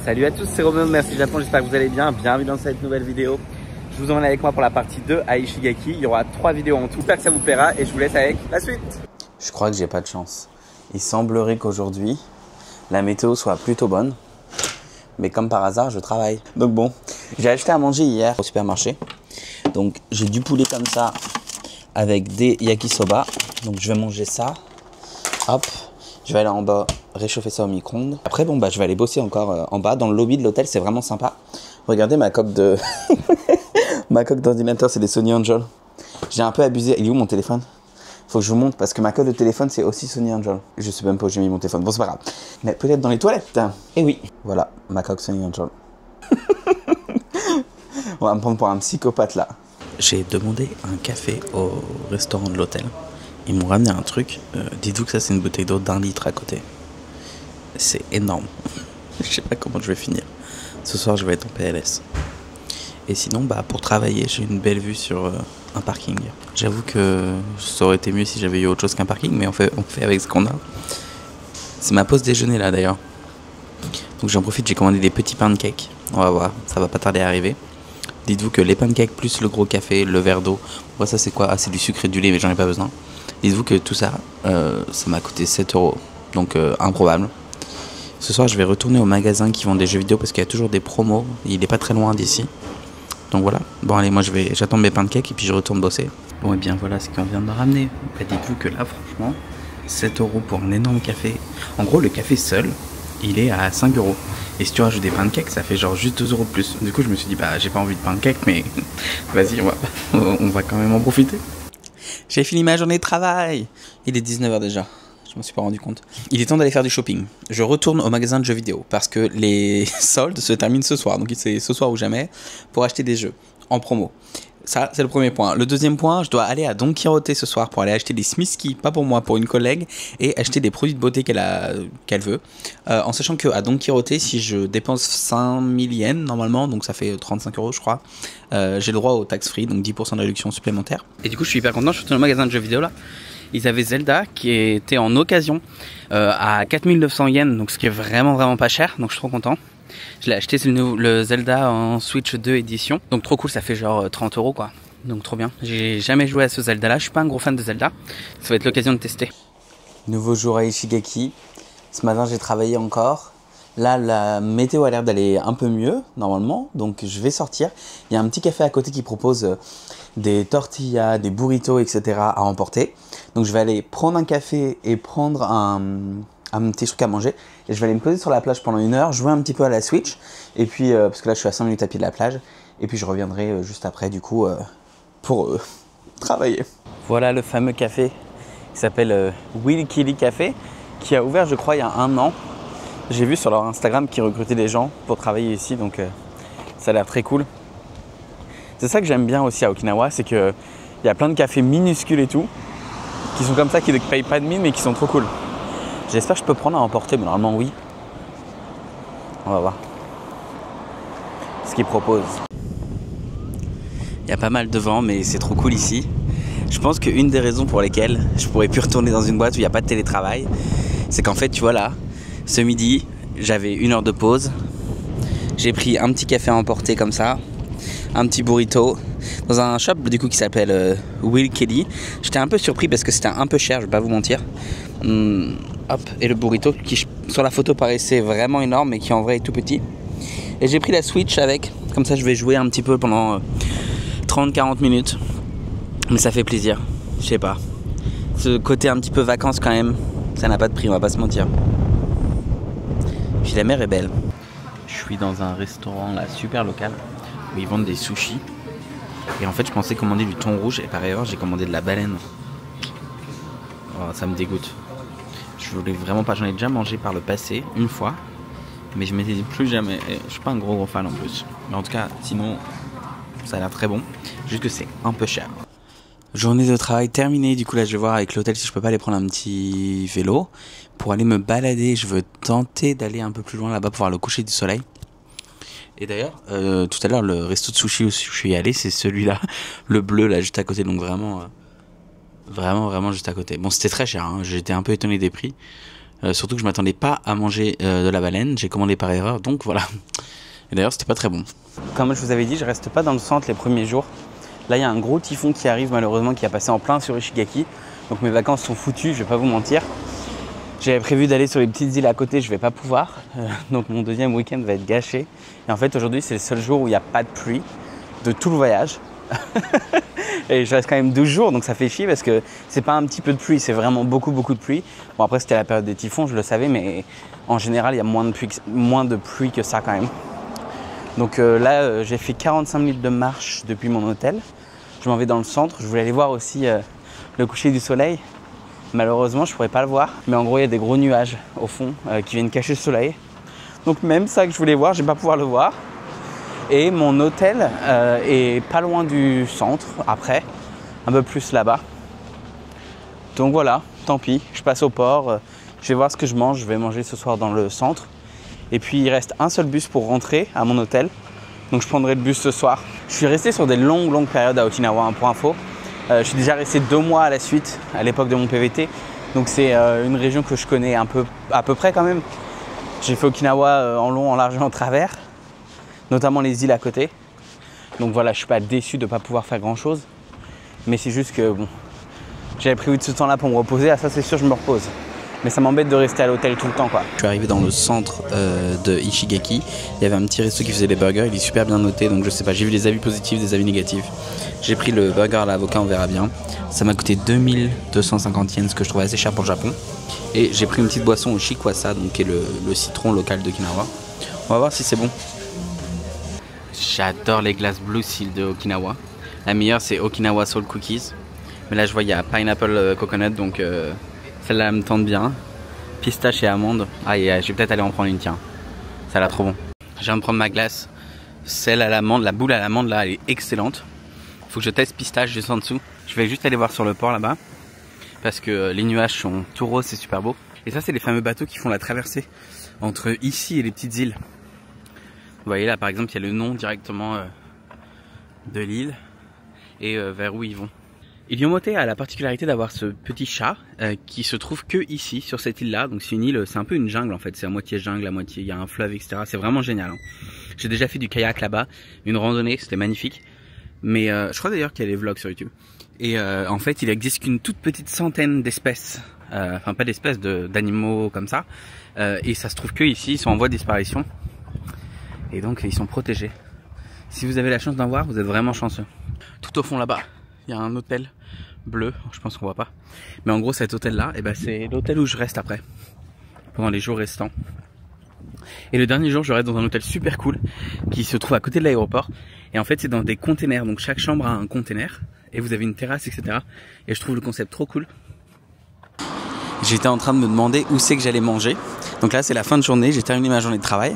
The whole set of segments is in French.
Salut à tous, c'est Romain, merci Japon, j'espère que vous allez bien. Bienvenue dans cette nouvelle vidéo. Je vous emmène avec moi pour la partie 2 à Ishigaki. Il y aura 3 vidéos en tout. J'espère que ça vous plaira et je vous laisse avec la suite. Je crois que j'ai pas de chance. Il semblerait qu'aujourd'hui, la météo soit plutôt bonne. Mais comme par hasard, je travaille. Donc bon, j'ai acheté à manger hier au supermarché. Donc j'ai du poulet comme ça avec des yakisoba. Donc je vais manger ça. Hop, je vais aller en bas réchauffer ça au micro-ondes. Après bon bah je vais aller bosser encore en bas dans le lobby de l'hôtel, c'est vraiment sympa. Regardez ma coque de ma coque d'ordinateur, c'est des Sony Angel. J'ai un peu abusé. Il est où mon téléphone? Faut que je vous montre parce que ma coque de téléphone c'est aussi Sony Angel. Je sais même pas où j'ai mis mon téléphone. Bon c'est pas grave. Mais peut-être dans les toilettes. Et oui, voilà ma coque Sony Angel. On va me prendre pour un psychopathe là. J'ai demandé un café au restaurant de l'hôtel. Ils m'ont ramené un truc. Dites-vous que ça c'est une bouteille d'eau d'1 litre à côté. C'est énorme. Je sais pas comment je vais finir. Ce soir je vais être en PLS. Et sinon bah pour travailler j'ai une belle vue sur un parking. J'avoue que ça aurait été mieux si j'avais eu autre chose qu'un parking, mais on fait avec ce qu'on a. C'est ma pause déjeuner là d'ailleurs. Donc j'en profite, j'ai commandé des petits pancakes. On va voir, ça va pas tarder à arriver. Dites-vous que les pancakes plus le gros café, le verre d'eau. Bon, ça c'est quoi? Ah c'est du sucre et du lait mais j'en ai pas besoin. Dites-vous que tout ça, ça m'a coûté 7 €. Donc improbable. Ce soir je vais retourner au magasin qui vend des jeux vidéo parce qu'il y a toujours des promos. Il est pas très loin d'ici. Donc voilà. Bon allez, moi j'attends mes pancakes et puis je retourne bosser. Bon et bien voilà ce qu'on vient de me ramener. Bah, dites-vous que là franchement, 7 € pour un énorme café. En gros le café seul, il est à 5 €. Et si tu rajoutes des pancakes, ça fait genre juste 2 € de plus. Du coup je me suis dit bah j'ai pas envie de pancakes mais vas-y on va quand même en profiter. J'ai fini ma journée de travail. Il est 19 h déjà. Je me suis pas rendu compte. Il est temps d'aller faire du shopping. Je retourne au magasin de jeux vidéo parce que les soldes se terminent ce soir. Donc c'est ce soir ou jamais pour acheter des jeux en promo. Ça, c'est le premier point. Le deuxième point, je dois aller à Don Quirote ce soir pour aller acheter des Smisky, pas pour moi, pour une collègue, et acheter des produits de beauté qu'elle veut. En sachant qu'à Don Quirote, si je dépense 5000 yens normalement, donc ça fait 35 € je crois, j'ai le droit au tax free, donc 10% de réduction supplémentaire. Et du coup, je suis hyper content. Je suis retourné au magasin de jeux vidéo là. Ils avaient Zelda qui était en occasion à 4900 yens, donc ce qui est vraiment pas cher, donc je suis trop content. Je l'ai acheté, c'est le Zelda en Switch 2 édition, donc trop cool, ça fait genre 30 € quoi, donc trop bien. J'ai jamais joué à ce Zelda là, je suis pas un gros fan de Zelda, ça va être l'occasion de tester. Nouveau jour à Ishigaki, ce matin j'ai travaillé encore. Là la météo a l'air d'aller un peu mieux normalement, donc je vais sortir. Il y a un petit café à côté qui propose des tortillas, des burritos, etc. à emporter. Donc je vais aller prendre un café et prendre un petit truc à manger. Et je vais aller me poser sur la plage pendant 1 heure, jouer un petit peu à la Switch. Et puis, parce que là je suis à 5 minutes à pied de la plage. Et puis je reviendrai juste après du coup pour travailler. Voilà le fameux café qui s'appelle Will Killy Café, qui a ouvert je crois il y a 1 an. J'ai vu sur leur Instagram qu'ils recrutaient des gens pour travailler ici, donc ça a l'air très cool. C'est ça que j'aime bien aussi à Okinawa, c'est qu'il y a plein de cafés minuscules et tout, qui sont comme ça, qui ne payent pas de mine mais qui sont trop cool. J'espère que je peux prendre à emporter, mais normalement oui. On va voir ce qu'ils proposent. Il y a pas mal de vent mais c'est trop cool ici. Je pense qu'une des raisons pour lesquelles je pourrais plus retourner dans une boîte où il n'y a pas de télétravail, c'est qu'en fait tu vois là, ce midi j'avais 1 heure de pause. J'ai pris un petit café à emporter comme ça, un petit burrito dans un shop du coup qui s'appelle Will Kelly. J'étais un peu surpris parce que c'était un peu cher, je vais pas vous mentir. Hop, et le burrito qui sur la photo paraissait vraiment énorme mais qui en vrai est tout petit. Et j'ai pris la Switch avec, comme ça je vais jouer un petit peu pendant 30-40 minutes. Mais ça fait plaisir, je sais pas. Ce côté un petit peu vacances quand même, ça n'a pas de prix, on va pas se mentir. Puis la mer est belle. Je suis dans un restaurant là super local où ils vendent des sushis. Et en fait je pensais commander du thon rouge et par ailleurs j'ai commandé de la baleine. Oh, ça me dégoûte. Je voulais vraiment pas, j'en ai déjà mangé par le passé une fois, mais je m'étais dit plus jamais. Et je suis pas un gros fan en plus. Mais en tout cas sinon ça a l'air très bon, juste que c'est un peu cher. Journée de travail terminée, du coup là je vais voir avec l'hôtel si je peux pas aller prendre un petit vélo pour aller me balader. Je veux tenter d'aller un peu plus loin là-bas pour voir le coucher du soleil. Et d'ailleurs, tout à l'heure le resto de sushi où je suis allé, c'est celui-là, le bleu là juste à côté, donc vraiment juste à côté. Bon c'était très cher, hein. J'étais un peu étonné des prix. Surtout que je m'attendais pas à manger de la baleine. J'ai commandé par erreur, donc voilà. Et d'ailleurs, c'était pas très bon. Comme je vous avais dit, je reste pas dans le centre les premiers jours. Là, il y a un gros typhon qui arrive malheureusement, qui a passé en plein sur Ishigaki. Donc mes vacances sont foutues, je vais pas vous mentir. J'avais prévu d'aller sur les petites îles à côté, je vais pas pouvoir. Donc mon deuxième week-end va être gâché. Et en fait, aujourd'hui, c'est le seul jour où il n'y a pas de pluie de tout le voyage. Et je reste quand même 12 jours, donc ça fait chier parce que c'est pas un petit peu de pluie, c'est vraiment beaucoup de pluie. Bon, après c'était la période des typhons, je le savais, mais en général il y a moins de pluie que ça quand même. Donc là j'ai fait 45 minutes de marche depuis mon hôtel. Je m'en vais dans le centre, je voulais aller voir aussi le coucher du soleil. Malheureusement je pourrais pas le voir, mais en gros il y a des gros nuages au fond qui viennent cacher le soleil. Donc même ça que je voulais voir, je vais pas pouvoir le voir. Et mon hôtel est pas loin du centre, après, un peu plus là-bas. Donc voilà, tant pis, je passe au port, je vais voir ce que je mange, je vais manger ce soir dans le centre. Et puis il reste un seul bus pour rentrer à mon hôtel, donc je prendrai le bus ce soir. Je suis resté sur des longues périodes à Okinawa, pour info. Je suis déjà resté 2 mois à la suite, à l'époque de mon PVT. Donc c'est une région que je connais à peu près quand même. J'ai fait Okinawa en long, en large et en travers. Notamment les îles à côté. Donc voilà, je suis pas déçu de ne pas pouvoir faire grand chose. Mais c'est juste que bon, j'avais prévu de ce temps-là pour me reposer. Ah ça c'est sûr, je me repose. Mais ça m'embête de rester à l'hôtel tout le temps quoi. Je suis arrivé dans le centre de Ishigaki. Il y avait un petit resto qui faisait des burgers. Il est super bien noté, donc je sais pas. J'ai vu des avis positifs, des avis négatifs. J'ai pris le burger à l'avocat, on verra bien. Ça m'a coûté 2250 yens, ce que je trouvais assez cher pour le Japon. Et j'ai pris une petite boisson au shikwasa, donc qui est le citron local d'Okinawa. On va voir si c'est bon. J'adore les glaces Blue Seal de Okinawa. La meilleure c'est Okinawa Soul Cookies. Mais là je vois il y a Pineapple Coconut, donc celle-là me tente bien. Pistache et amande. Ah je vais peut-être aller en prendre une, tiens. Ça a l'air trop bon. Je viens de prendre ma glace. Celle à l'amande, la boule à l'amande là, elle est excellente. Faut que je teste pistache juste en dessous. Je vais juste aller voir sur le port là-bas. Parce que les nuages sont tout roses, c'est super beau. Et ça c'est les fameux bateaux qui font la traversée entre ici et les petites îles. Vous voyez là par exemple il y a le nom directement de l'île et vers où ils vont. Iliomote a la particularité d'avoir ce petit chat qui se trouve que ici sur cette île là. Donc c'est une île, c'est un peu une jungle en fait, c'est à moitié jungle, à moitié il y a un fleuve etc. C'est vraiment génial hein. J'ai déjà fait du kayak là-bas, une randonnée, c'était magnifique. Mais je crois d'ailleurs qu'il y a des vlogs sur YouTube. Et en fait il n'existe qu'une toute petite centaine d'espèces, enfin pas d'espèces, d'animaux comme ça. Et ça se trouve que ici, ils sont en voie de disparition. Et donc ils sont protégés. Si vous avez la chance d'en voir, vous êtes vraiment chanceux. Tout au fond là-bas, il y a un hôtel bleu, je pense qu'on voit pas. Mais en gros cet hôtel là, c'est l'hôtel où je reste après, pendant les jours restants. Et le dernier jour je reste dans un hôtel super cool, qui se trouve à côté de l'aéroport. Et en fait c'est dans des containers, donc chaque chambre a un container. Et vous avez une terrasse etc. Et je trouve le concept trop cool. J'étais en train de me demander où c'est que j'allais manger. Donc là c'est la fin de journée, j'ai terminé ma journée de travail.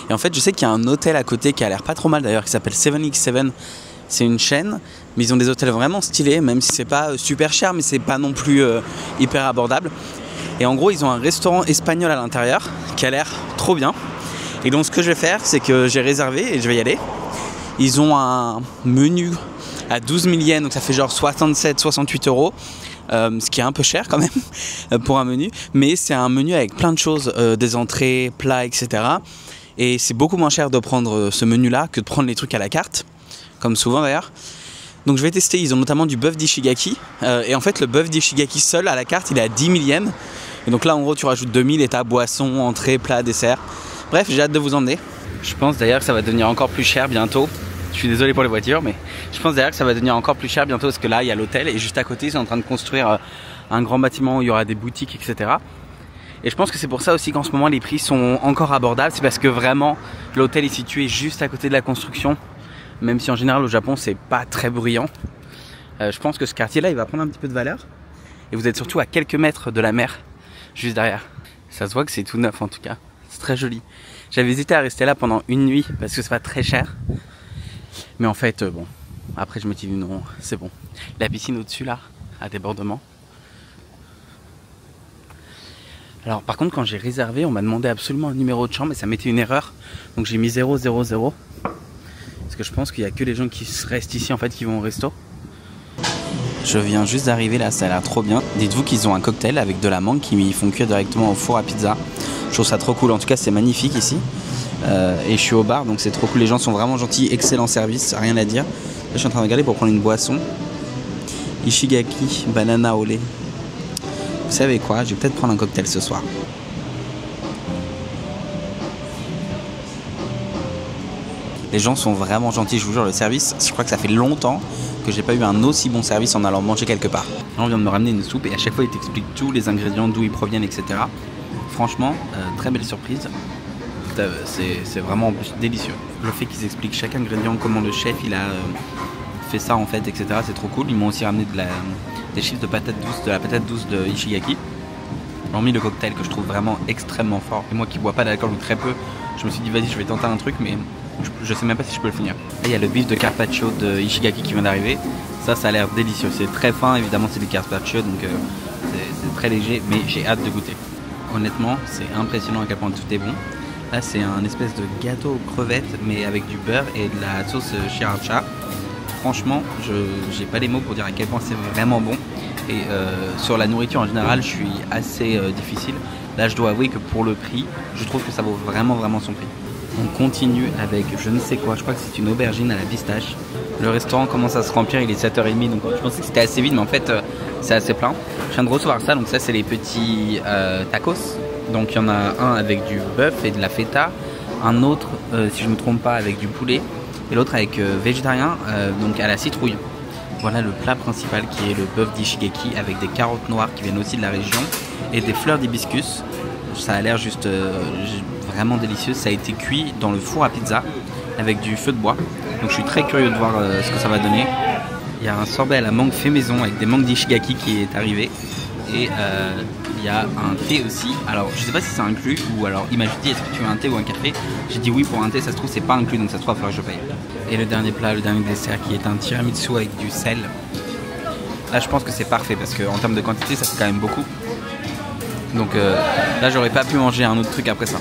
Et en fait je sais qu'il y a un hôtel à côté qui a l'air pas trop mal d'ailleurs, qui s'appelle 7x7. C'est une chaîne, mais ils ont des hôtels vraiment stylés, même si c'est pas super cher, mais c'est pas non plus hyper abordable. Et en gros ils ont un restaurant espagnol à l'intérieur qui a l'air trop bien. Et donc ce que je vais faire c'est que j'ai réservé et je vais y aller. Ils ont un menu à 12 000 yens, donc ça fait genre 67-68 €. Ce qui est un peu cher quand même pour un menu, mais c'est un menu avec plein de choses, des entrées, plats, etc. Et c'est beaucoup moins cher de prendre ce menu là que de prendre les trucs à la carte, comme souvent d'ailleurs. Donc je vais tester, ils ont notamment du bœuf d'Ishigaki, et en fait le bœuf d'Ishigaki seul à la carte il est à 10 000 yens. Et donc là en gros tu rajoutes 2000 et t'as boisson, entrée, plat, dessert. Bref, j'ai hâte de vous emmener. Je pense d'ailleurs que ça va devenir encore plus cher bientôt. Je suis désolé pour les voitures, mais je pense d'ailleurs que ça va devenir encore plus cher bientôt parce que là il y a l'hôtel et juste à côté ils sont en train de construire un grand bâtiment où il y aura des boutiques etc. Et je pense que c'est pour ça aussi qu'en ce moment les prix sont encore abordables. C'est parce que vraiment l'hôtel est situé juste à côté de la construction. Même si en général au Japon c'est pas très bruyant. Je pense que ce quartier là il va prendre un petit peu de valeur. Et vous êtes surtout à quelques mètres de la mer, juste derrière. Ça se voit que c'est tout neuf en tout cas. C'est très joli. J'avais hésité à rester là pendant une nuit parce que c'est pas très cher. Mais en fait, bon, après je me dis non, c'est bon. La piscine au-dessus là, à débordement. Alors par contre quand j'ai réservé, on m'a demandé absolument un numéro de chambre et ça m'était une erreur. Donc j'ai mis 000. Parce que je pense qu'il n'y a que les gens qui restent ici en fait qui vont au resto. Je viens juste d'arriver là, ça a l'air trop bien. Dites-vous qu'ils ont un cocktail avec de la mangue qui font cuire directement au four à pizza. Je trouve ça trop cool, en tout cas c'est magnifique ici. Et je suis au bar donc c'est trop cool, les gens sont vraiment gentils, excellent service, rien à dire. Là je suis en train de regarder pour prendre une boisson. Ishigaki, banana au lait. Vous savez quoi, je vais peut-être prendre un cocktail ce soir. Les gens sont vraiment gentils, je vous jure, le service, je crois que ça fait longtemps que j'ai pas eu un aussi bon service en allant manger quelque part. Là, on vient de me ramener une soupe et à chaque fois ils t'expliquent tous les ingrédients, d'où ils proviennent, etc. Franchement, très belle surprise. C'est vraiment délicieux. Le fait qu'ils expliquent chaque ingrédient, comment le chef il a fait ça en fait, etc. C'est trop cool. Ils m'ont aussi ramené des chips de patates douces, de la patate douce de Ishigaki. Ils m'ont mis le cocktail que je trouve vraiment extrêmement fort. Et moi qui bois pas d'alcool ou très peu, je me suis dit vas-y je vais tenter un truc mais je sais même pas si je peux le finir. Et il y a le beef de carpaccio de Ishigaki qui vient d'arriver. Ça a l'air délicieux. C'est très fin, évidemment c'est du carpaccio donc c'est très léger mais j'ai hâte de goûter. Honnêtement c'est impressionnant à quel point tout est bon. Là c'est un espèce de gâteau aux crevettes mais avec du beurre et de la sauce sriracha. Franchement j'ai pas les mots pour dire à quel point c'est vraiment bon. Et sur la nourriture en général je suis assez difficile. Là je dois avouer que pour le prix je trouve que ça vaut vraiment son prix. On continue avec je ne sais quoi, je crois que c'est une aubergine à la pistache. Le restaurant commence à se remplir, il est 7h30 donc je pensais que c'était assez vide mais en fait c'est assez plein. Je viens de recevoir ça, donc ça c'est les petits tacos. Donc il y en a un avec du bœuf et de la feta, un autre si je ne me trompe pas avec du poulet et l'autre avec végétarien donc à la citrouille. Voilà le plat principal qui est le bœuf d'Ishigaki avec des carottes noires qui viennent aussi de la région et des fleurs d'hibiscus. Ça a l'air juste vraiment délicieux. Ça a été cuit dans le four à pizza avec du feu de bois. Donc je suis très curieux de voir ce que ça va donner. Il y a un sorbet à la mangue fait maison avec des mangues d'Ishigaki qui est arrivé. Et il y a un thé aussi. Alors je sais pas si c'est inclus ou alors il m'a juste dit est-ce que tu veux un thé ou un café. J'ai dit oui pour un thé, ça se trouve c'est pas inclus donc ça se trouve il faudra que je paye. Et le dernier plat, le dernier dessert qui est un tiramisu avec du sel. Là je pense que c'est parfait parce qu'en termes de quantité ça fait quand même beaucoup. Donc là j'aurais pas pu manger un autre truc après ça.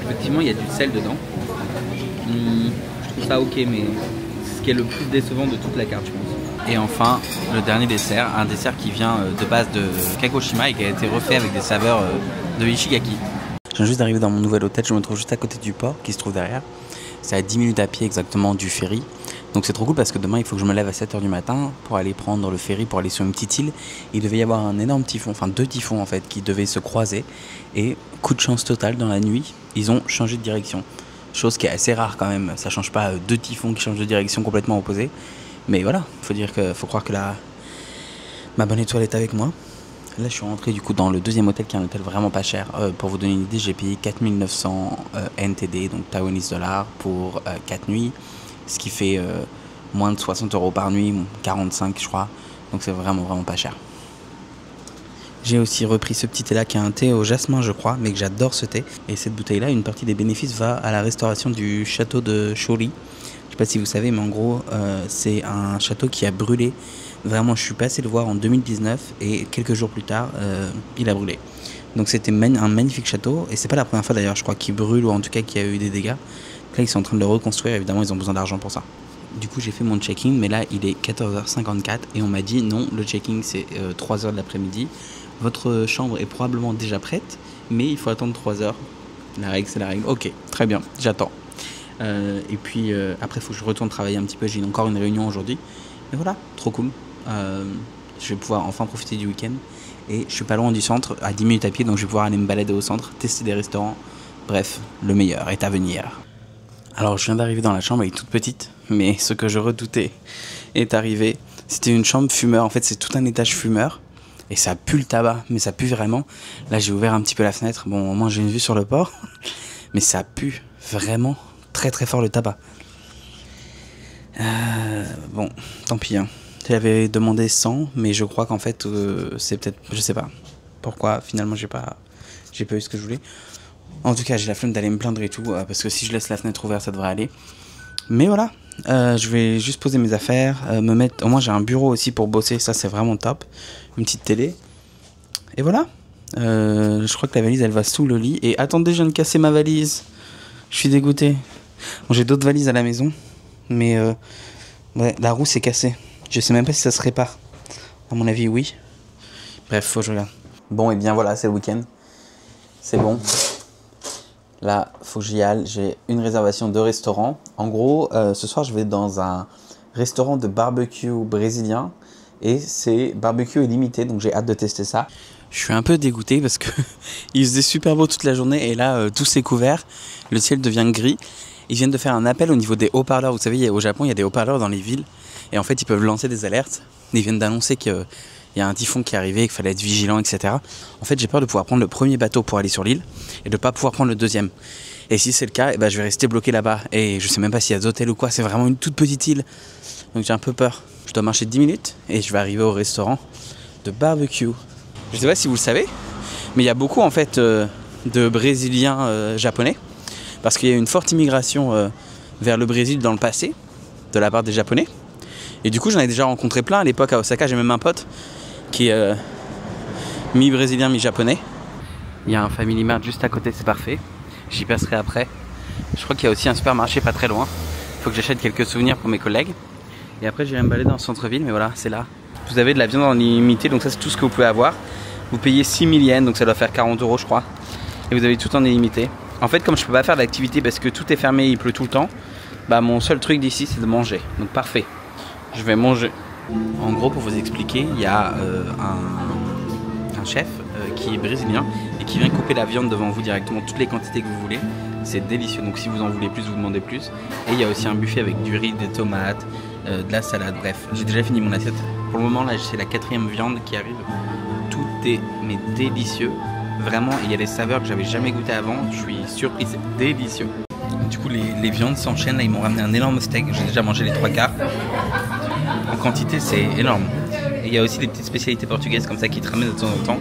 Effectivement il y a du sel dedans. Je trouve ça ok mais ce qui est le plus décevant de toute la carte je pense. Et enfin le dernier dessert, un dessert qui vient de base de Kagoshima et qui a été refait avec des saveurs de Ishigaki. Je viens juste d'arriver dans mon nouvel hôtel, je me trouve juste à côté du port qui se trouve derrière. C'est à 10 minutes à pied exactement du ferry. Donc c'est trop cool parce que demain il faut que je me lève à 7h du matin pour aller prendre le ferry pour aller sur une petite île. Il devait y avoir un énorme typhon, enfin 2 typhons en fait qui devaient se croiser. Et coup de chance totale dans la nuit, ils ont changé de direction. Chose qui est assez rare quand même, ça change pas 2 typhons qui changent de direction complètement opposée. Mais voilà, faut croire que ma bonne étoile est avec moi. Là je suis rentré du coup dans le deuxième hôtel qui est un hôtel vraiment pas cher. Pour vous donner une idée, j'ai payé 4900 NTD, donc Taiwanese dollars pour 4 nuits. Ce qui fait moins de 60 € par nuit, 45 je crois. Donc c'est vraiment pas cher. J'ai aussi repris ce petit thé là qui est un thé au jasmin je crois, mais que j'adore ce thé. Et cette bouteille là, une partie des bénéfices va à la restauration du château de Shori. Je sais pas si vous savez mais en gros c'est un château qui a brûlé. Vraiment je suis passé le voir en 2019 et quelques jours plus tard il a brûlé. Donc c'était un magnifique château et c'est pas la première fois d'ailleurs je crois qu'il brûle ou en tout cas qu'il y a eu des dégâts. Là ils sont en train de le reconstruire, évidemment ils ont besoin d'argent pour ça. Du coup j'ai fait mon check-in mais là il est 14h54 et on m'a dit non, le check-in c'est 3h de l'après-midi. Votre chambre est probablement déjà prête mais il faut attendre 3h. La règle c'est la règle. Ok, très bien, j'attends. Et puis après il faut que je retourne travailler un petit peu, j'ai encore une réunion aujourd'hui. Mais voilà, trop cool. Je vais pouvoir enfin profiter du week-end. Et je suis pas loin du centre, à 10 minutes à pied, donc je vais pouvoir aller me balader au centre, tester des restaurants. Bref, le meilleur est à venir. Alors je viens d'arriver dans la chambre, elle est toute petite, mais ce que je redoutais est arrivé. C'était une chambre fumeur, en fait c'est tout un étage fumeur. Et ça pue le tabac, mais ça pue vraiment. Là j'ai ouvert un petit peu la fenêtre, bon au moins j'ai une vue sur le port. Mais ça pue vraiment très fort le tabac. Bon, tant pis hein. J'avais demandé 100, mais je crois qu'en fait c'est peut-être, je sais pas pourquoi finalement j'ai pas eu ce que je voulais. En tout cas j'ai la flemme d'aller me plaindre et tout, parce que si je laisse la fenêtre ouverte ça devrait aller. Mais voilà, je vais juste poser mes affaires, me mettre, au moins j'ai un bureau aussi pour bosser, ça c'est vraiment top. Une petite télé. Et voilà, je crois que la valise elle va sous le lit. Et attendez, je viens de casser ma valise. Je suis dégoûté. Bon, j'ai d'autres valises à la maison. Mais ouais, la roue s'est cassée. Je sais même pas si ça se répare. À mon avis, oui. Bref, faut que je regarde. Bon, et bien voilà, c'est le week-end. C'est bon. Là, faut que j'y aille. J'ai une réservation de restaurant. En gros, ce soir, je vais dans un restaurant de barbecue brésilien. Et c'est barbecue illimité, donc j'ai hâte de tester ça. Je suis un peu dégoûté parce que il faisait super beau toute la journée et là, tout s'est couvert. Le ciel devient gris. Ils viennent de faire un appel au niveau des haut-parleurs. Vous savez, au Japon, il y a des haut-parleurs dans les villes. Et en fait, ils peuvent lancer des alertes. Ils viennent d'annoncer qu'il y a un typhon qui est arrivé, qu'il fallait être vigilant, etc. En fait, j'ai peur de pouvoir prendre le premier bateau pour aller sur l'île et de ne pas pouvoir prendre le deuxième. Et si c'est le cas, eh ben, je vais rester bloqué là-bas. Et je sais même pas s'il y a des hôtels ou quoi. C'est vraiment une toute petite île. Donc j'ai un peu peur. Je dois marcher 10 minutes et je vais arriver au restaurant de barbecue. Je sais pas si vous le savez, mais il y a beaucoup en fait de Brésiliens japonais. Parce qu'il y a eu une forte immigration vers le Brésil dans le passé, de la part des Japonais. Et du coup, j'en ai déjà rencontré plein à l'époque à Osaka. J'ai même un pote qui est mi-brésilien, mi-japonais. Il y a un Family Mart juste à côté, c'est parfait. J'y passerai après. Je crois qu'il y a aussi un supermarché pas très loin. Il faut que j'achète quelques souvenirs pour mes collègues. Et après, j'irai me balader dans le centre-ville, mais voilà, c'est là. Vous avez de la viande en illimité, donc ça, c'est tout ce que vous pouvez avoir. Vous payez 6 000 yens, donc ça doit faire 40 € je crois. Et vous avez tout en illimité. En fait, comme je peux pas faire d'activité parce que tout est fermé et il pleut tout le temps, bah mon seul truc d'ici, c'est de manger. Donc parfait. Je vais manger. En gros, pour vous expliquer, il y a un chef qui est brésilien et qui vient couper la viande devant vous directement, toutes les quantités que vous voulez. C'est délicieux, donc si vous en voulez plus, vous demandez plus. Et il y a aussi un buffet avec du riz, des tomates, de la salade, bref. J'ai déjà fini mon assiette. Pour le moment, là, c'est la 4e viande qui arrive. Tout est mais délicieux. Vraiment, il y a des saveurs que j'avais jamais goûté avant. Je suis surpris, c'est délicieux. Du coup, les viandes s'enchaînent. Là, ils m'ont ramené un énorme steak. J'ai déjà mangé les 3/4. En quantité, c'est énorme. Et il y a aussi des petites spécialités portugaises comme ça qui te ramènent de temps en temps.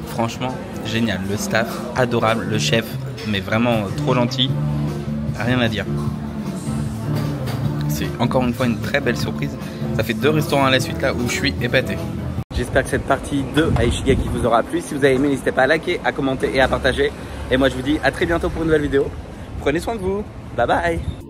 Franchement, génial. Le staff, adorable. Le chef, mais vraiment trop gentil. Rien à dire. C'est encore une fois une très belle surprise. Ça fait 2 restaurants à la suite là où je suis épaté. J'espère que cette partie 2 à Ishigaki vous aura plu. Si vous avez aimé, n'hésitez pas à liker, à commenter et à partager. Et moi, je vous dis à très bientôt pour une nouvelle vidéo. Prenez soin de vous. Bye bye.